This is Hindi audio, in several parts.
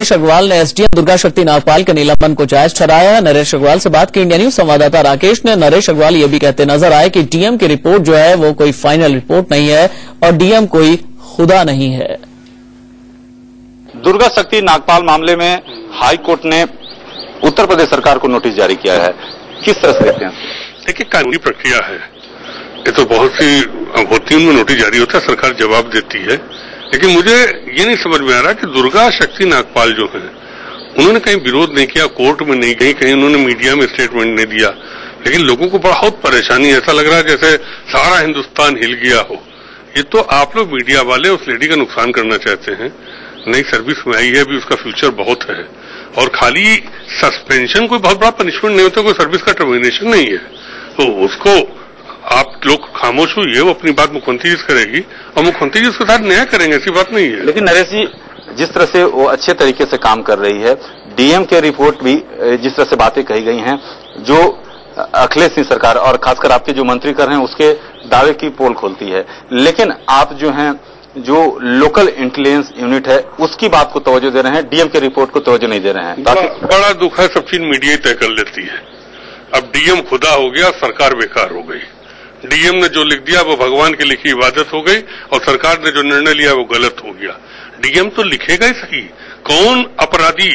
नरेश अग्रवाल ने एसडीएम दुर्गा शक्ति नागपाल के निलंबन को जायज ठहराया है। नरेश अग्रवाल से बात की इंडिया न्यूज संवाददाता राकेश ने। नरेश अग्रवाल ये भी कहते नजर आए कि डीएम की रिपोर्ट जो है वो कोई फाइनल रिपोर्ट नहीं है और डीएम कोई खुदा नहीं है। दुर्गा शक्ति नागपाल मामले में हाई कोर्ट ने उत्तर प्रदेश सरकार को नोटिस जारी किया है, किस तरह से देखते हैं? देखिए, कानूनी प्रक्रिया है, ये तो बहुत सी होती है, उनमें नोटिस जारी होता है, सरकार जवाब देती है। लेकिन मुझे ये नहीं समझ में आ रहा कि दुर्गा शक्ति नागपाल जो है उन्होंने कहीं विरोध नहीं किया, कोर्ट में नहीं गई, कहीं उन्होंने मीडिया में स्टेटमेंट नहीं दिया, लेकिन लोगों को बहुत परेशानी, ऐसा लग रहा है जैसे सारा हिंदुस्तान हिल गया हो। ये तो आप लोग मीडिया वाले उस लेडी का नुकसान करना चाहते हैं। नई सर्विस में आई है, अभी उसका फ्यूचर बहुत है, और खाली सस्पेंशन कोई बहुत बड़ा पनिशमेंट नहीं होता, कोई सर्विस का टर्मिनेशन नहीं है। तो उसको आप लोग खामोश हुई, वो अपनी बात मुख्यमंत्री जी से करेगी और मुख्यमंत्री जी उसके साथ न्याय करेंगे, ऐसी बात नहीं है। लेकिन नरेश जी, जिस तरह से वो अच्छे तरीके से काम कर रही है, डीएम के रिपोर्ट भी जिस तरह से बातें कही गई हैं, जो अखिलेश सिंह सरकार और खासकर आपके जो मंत्री कर रहे हैं उसके दावे की पोल खोलती है, लेकिन आप जो हैं जो लोकल इंटेलिजेंस यूनिट है उसकी बात को तवज्जो दे रहे हैं, डीएम के रिपोर्ट को तवज्जो नहीं दे रहे हैं। बड़ा दुख है, सब चीज मीडिया ही तय कर लेती है। अब डीएम खुदा हो गया, सरकार बेकार हो गई। डीएम ने जो लिख दिया वो भगवान की लिखी इबादत हो गई और सरकार ने जो निर्णय लिया वो गलत हो गया। डीएम तो लिखेगा ही सही। कौन अपराधी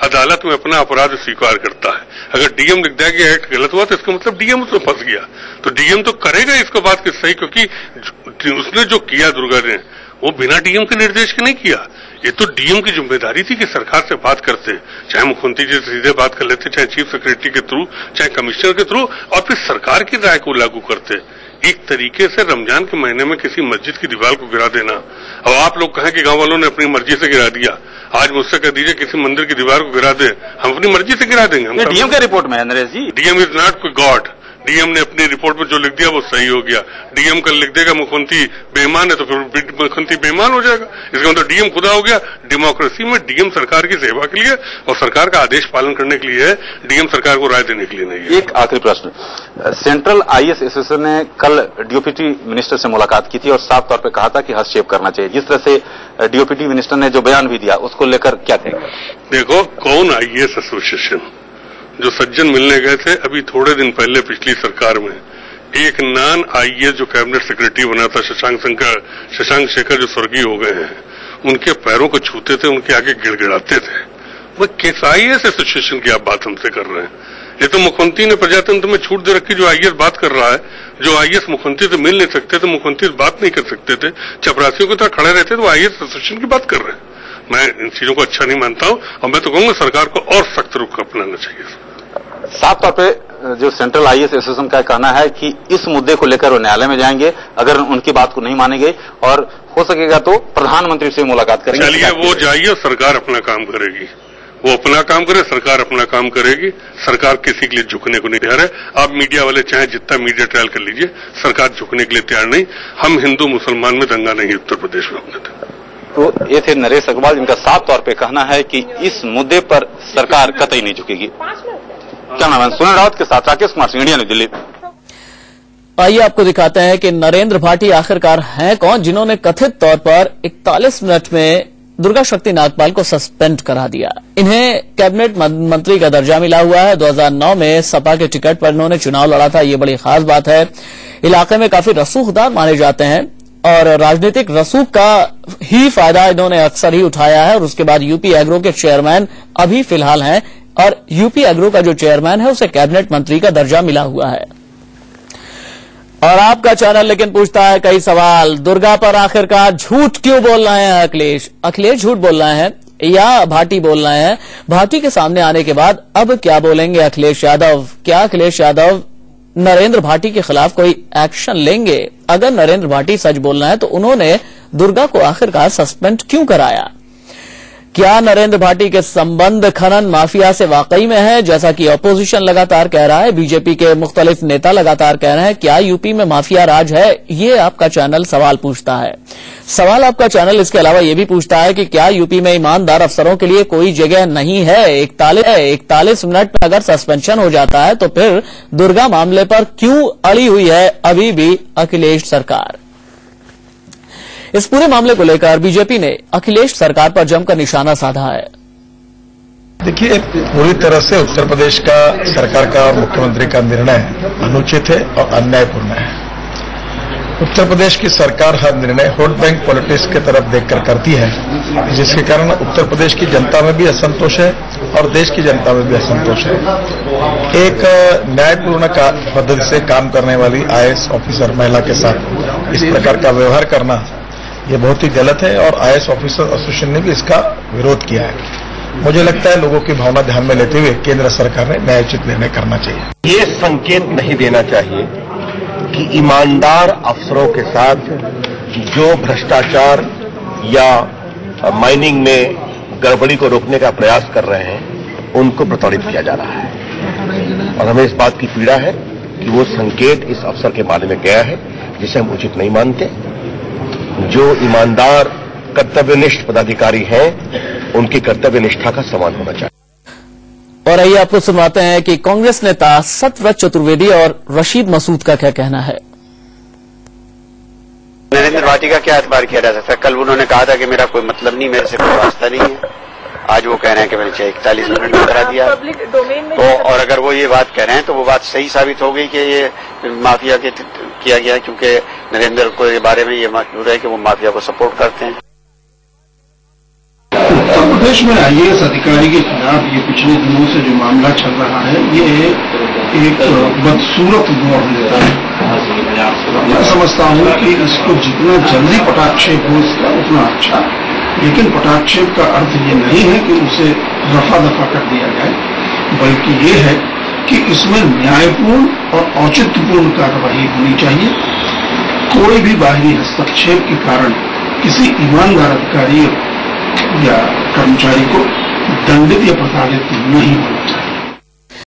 अदालत में अपना अपराध स्वीकार करता है? अगर डीएम लिख दिया कि एक्ट गलत हुआ तो इसका मतलब डीएम उसमें फंस गया, तो डीएम तो करेगा इसको बात की सही, क्योंकि उसने जो किया दुर्गा ने वो बिना डीएम के निर्देश के नहीं किया। ये तो डीएम की जिम्मेदारी थी कि सरकार से बात करते, चाहे मुख्यमंत्री जी से सीधे बात कर लेते, चाहे चीफ सेक्रेटरी के थ्रू, चाहे कमिश्नर के थ्रू, और फिर सरकार की राय को लागू करते। एक तरीके से रमजान के महीने में किसी मस्जिद की दीवार को गिरा देना, अब आप लोग कहें कि गांव वालों ने अपनी मर्जी से गिरा दिया, आज मुझसे कह दीजिए किसी मंदिर की दीवार को गिरा दे, हम अपनी मर्जी से गिरा देंगे। डीएम के रिपोर्ट में है नरेश जी, डीएम इज नॉट कोई गॉड। डीएम ने अपनी रिपोर्ट में जो लिख दिया वो सही हो गया। डीएम कल लिख देगा मुख्यमंत्री बेईमान है तो फिर मुख्यमंत्री बेईमान हो जाएगा, इसका मतलब डीएम खुदा हो गया। डेमोक्रेसी में डीएम सरकार की सेवा के लिए और सरकार का आदेश पालन करने के लिए है, डीएम सरकार को राय देने के लिए नहीं है। एक आखिरी प्रश्न, सेंट्रल आईएएस एसोसिएशन ने कल डीओपीटी मिनिस्टर से मुलाकात की थी और साफ तौर पर कहा था कि हस्तक्षेप करना चाहिए। जिस तरह से डीओपीटी मिनिस्टर ने जो बयान भी दिया उसको लेकर क्या कहेंगे? देखो, कौन आईएएस एसोसिएशन जो सज्जन मिलने गए थे अभी थोड़े दिन पहले पिछली सरकार में, एक नॉन आईएएस जो कैबिनेट सेक्रेटरी बना था शशांक शेखर जो स्वर्गीय हो गए हैं, उनके पैरों को छूते थे, उनके आगे गिड़गिड़ाते थे। वो किस आईएएस एसोसिएशन की आप बात हमसे कर रहे हैं? ये तो मुख्यमंत्री ने प्रजातंत्र में छूट दे रखी, जो आईएएस बात कर रहा है, जो आईएएस मुख्यमंत्री से मिल नहीं सकते थे, मुख्यमंत्री से बात नहीं कर सकते थे, चपरासियों की तरह खड़े रहते थे, वो आईएएस एसोसिएशन की बात कर रहे हैं। मैं इन चीजों को अच्छा नहीं मानता हूं और मैं तो कहूंगा सरकार को और सख्त रुख अपनाना चाहिए। साफ तौर पे जो सेंट्रल आईएएस एसोसिएशन का कहना है कि इस मुद्दे को लेकर वो न्यायालय में जाएंगे अगर उनकी बात को नहीं मानी गई, और हो सकेगा तो प्रधानमंत्री से मुलाकात करेंगे। चलिए, वो जाइए, सरकार अपना काम करेगी, वो अपना काम करे, सरकार अपना काम करेगी। सरकार किसी के लिए झुकने को नहीं तैयार है। आप मीडिया वाले चाहे जितना मीडिया ट्रायल कर लीजिए, सरकार झुकने के लिए तैयार नहीं। हम हिंदू मुसलमान में दंगा नहीं उत्तर प्रदेश में होने देते। तो ये थे नरेश अग्रवाल, जिनका साफ तौर पर कहना है कि इस मुद्दे पर सरकार कतई नहीं झुकेगी। कैमरामैन सुनील रावत के साथ राकेश कुमार सिंह, इंडिया न्यूज दिल्ली। आइए आपको दिखाते हैं कि नरेंद्र भाटी आखिरकार हैं कौन, जिन्होंने कथित तौर पर 41 मिनट में दुर्गा शक्ति नागपाल को सस्पेंड करा दिया। इन्हें कैबिनेट मंत्री का दर्जा मिला हुआ है। 2009 में सपा के टिकट पर इन्होंने चुनाव लड़ा था, ये बड़ी खास बात है। इलाके में काफी रसूखदार माने जाते हैं और राजनीतिक रसूख का ही फायदा इन्होंने अक्सर ही उठाया है। और उसके बाद यूपी एग्रो के चेयरमैन अभी फिलहाल हैं और यूपी एग्रो का जो चेयरमैन है उसे कैबिनेट मंत्री का दर्जा मिला हुआ है। और आपका चैनल लेकिन पूछता है कई सवाल, दुर्गा पर आखिरकार झूठ क्यों बोल रहे हैं अखिलेश? अखिलेश झूठ बोल रहे हैं या भाटी बोल रहे हैं? भाटी के सामने आने के बाद अब क्या बोलेंगे अखिलेश यादव? क्या अखिलेश यादव नरेंद्र भाटी के खिलाफ कोई एक्शन लेंगे? अगर नरेंद्र भाटी सच बोल रहे हैं तो उन्होंने दुर्गा को आखिरकार सस्पेंड क्यों कराया? क्या नरेंद्र भाटी के संबंध खनन माफिया से वाकई में है, जैसा कि अपोजिशन लगातार कह रहा है, बीजेपी के मुख्तलिफ नेता लगातार कह रहे हैं? क्या यूपी में माफिया राज है? ये आपका चैनल सवाल पूछता है। सवाल आपका चैनल इसके अलावा ये भी पूछता है कि क्या यूपी में ईमानदार अफसरों के लिए कोई जगह नहीं है? 41 मिनट में अगर सस्पेंशन हो जाता है तो फिर दुर्गा मामले पर क्यों अड़ी हुई है अभी भी अखिलेश सरकार? इस पूरे मामले को लेकर बीजेपी ने अखिलेश सरकार पर जमकर निशाना साधा है। देखिए, पूरी तरह से उत्तर प्रदेश का सरकार का और मुख्यमंत्री का निर्णय अनुचित है और अन्यायपूर्ण है। उत्तर प्रदेश की सरकार हर निर्णय वोट बैंक पॉलिटिक्स की तरफ देखकर करती है, जिसके कारण उत्तर प्रदेश की जनता में भी असंतोष है और देश की जनता में भी असंतोष है। एक न्यायपूर्ण पद्धति से काम करने वाली आईएएस ऑफिसर महिला के साथ इस प्रकार का व्यवहार करना ये बहुत ही गलत है और आईएएस ऑफिसर एसोसिएशन ने भी इसका विरोध किया है। मुझे लगता है लोगों की भावना ध्यान में लेते हुए केंद्र सरकार ने न्यायोचित निर्णय करना चाहिए। ये संकेत नहीं देना चाहिए कि ईमानदार अफसरों के साथ जो भ्रष्टाचार या माइनिंग में गड़बड़ी को रोकने का प्रयास कर रहे हैं उनको प्रताड़ित किया जा रहा है और हमें इस बात की पीड़ा है कि वो संकेत इस अफसर के बारे में गया है जिसे हम उचित नहीं मानते। जो ईमानदार कर्तव्यनिष्ठ पदाधिकारी हैं उनकी कर्तव्य निष्ठा का सम्मान होना चाहिए। और आइए आपको सुनवाते हैं कि कांग्रेस नेता सत्यव्रत चतुर्वेदी और रशीद मसूद का क्या कहना है। नरेंद्र भाटी का क्या एतबार किया जा सकता है? कल उन्होंने कहा था कि मेरा कोई मतलब नहीं, मेरे से कोई वास्ता नहीं है। आज वो कह रहे हैं कि मैंने 41 मिनट में करा दिया। तो और अगर वो ये बात कह रहे हैं तो वो बात सही साबित हो गई कि ये माफिया के किया गया, क्योंकि नरेंद्र को ये बारे में ये मशहूर है कि वो माफिया को सपोर्ट करते हैं। उत्तर प्रदेश में आईएएस अधिकारी के खिलाफ ये पिछले दिनों से जो मामला चल रहा है ये एक बदसूरत मोड़ लेता है। मैं समझता हूँ कि इसको जितना जल्दी पटाक्षेप हो इसका उतना अच्छा, लेकिन पटाक्षेप का अर्थ ये नहीं है कि उसे रफा दफा कर दिया जाए, बल्कि ये है कि इसमें न्यायपूर्ण और औचित्यपूर्ण कार्रवाई होनी चाहिए। कोई भी बाहरी हस्तक्षेप के कारण किसी ईमानदार अधिकारी या कर्मचारी को दंडित या प्रताड़ित नहीं होना चाहिए।